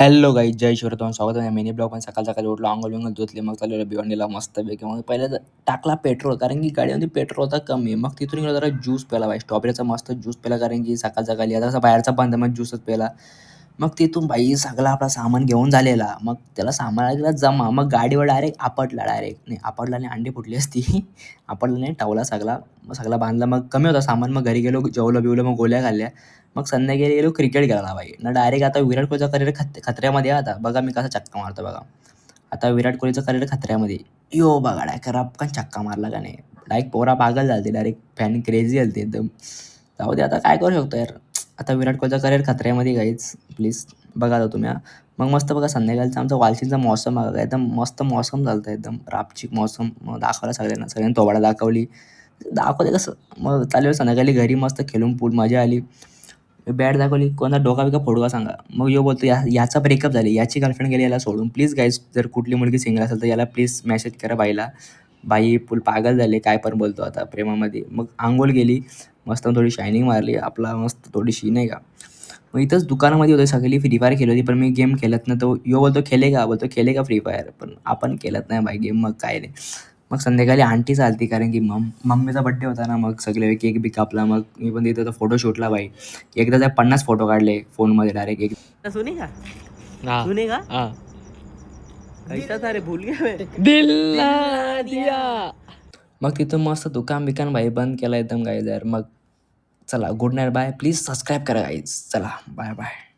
Hello guys, जय शिवराय. तुम्हाला स्वागत आहे मिनी ब्लॉग. पण सकाळ सकाळी उठलो, अंघोळ बिंघोळ धुतली, मग चाललेलो भिवंडीला मस्तपैकी. मग पहिले तर टाकला पेट्रोल, कारण की गाडीमध्ये पेट्रोल होता कमी. मग तिथून गेलो जरा ज्यूस प्याला भाई, स्ट्रॉबेरीचा मस्त ज्यूस प्याला, कारण की सकाळ सकाळी आता कसं बाहेरचा बंद, मग ज्यूसच प्याला. मग तिथून भाई सगळा आपला सामान घेऊन झालेला, मग त्याला सामानाला जमा, मग गाडीवर डायरेक्ट आपटला, डायरेक्ट नाही आपटला आणि अंडी फुटली असती. आपटला नाही, टावला सगळा. मग सगळा बांधला, मग कमी होता सामान. मग घरी गेलो, जेवलो बिवलो, मग गोळ्या खाल्ल्या. मग संध्याकाळी गेलो क्रिकेट खेळायला भाई ना. डायरेक्ट आता विराट कोहलीचा करिअर खत्र्यामध्ये आहे. आता बघा मी कसा छक्का मारतो बघा. आता विराट कोहलीचं करिअर खत्र्यामध्ये. यो बघा डायरेक्ट रपकन छक्का मारला का नाही. डायरेक्ट पोरा पागल झालते, डायरेक्ट फॅन क्रेझी झालते एकदम. जाऊ दे, आता काय करू शकतो यार. आता विराट कोहलीचा करिअर खत्र्यामध्ये गाईच, प्लीज बघा आता तुम्ही मग मस्त बघा संध्याकाळचा आमचा वालशीचा मौसम बघा, एकदम मस्त मौसम झालं एकदम रापचिक मौसम. मग दाखवला सगळ्यांनी तोबाडा दाखवली. दाखवते कसं, मग चालेल संध्याकाळी घरी मस्त खेळून पूल मजा आली. बॅट दाखवली, कोणाचा डोका बिका फोडू का सांगा. मग यो बोलतो याचा ब्रेकअप झाली, याची गर्लफ्रेंड गेली याला सोडून. प्लीज गाईज, जर कुठली मुलगी सिंगल असेल तर याला प्लीज मेसेज करा बाईला. बाई फुल पागल झाले, काय पण बोलतो आता प्रेमामध्ये. मग अंघोळ गेली, मस्त थोडी शायनिंग मारली आपला, मस्त थोडीशी नाही का. मग इथंच दुकानामध्ये होते, सगळी फ्री फायर खेळत होती, पण मी गेम खेळत नाही. तो यो बोलतो खेळे का फ्री फायर, पण आपण खेळत नाही बाई गेम, मग काय नाही. मग संध्याकाळी आंटी चालती, कारण की मम्मीचा बड्डे होता ना. मग सगळे केक बी कापला. मग मी पण तिथं फोटोशूटला बाई. एकदा त्या 50 फोटो काढले फोनमध्ये डायरेक्ट एक. सुनेगा हाँ सुनेगा हाँ कैसा था रे, भूल गया मैं. दिल ना दिया. मग तिथून मस्त दुकान बिकान भाई बंद केला एकदम गाईज यार. मग चला, good night, bye. Please subscribe करा गाईज. चला बाय बाय.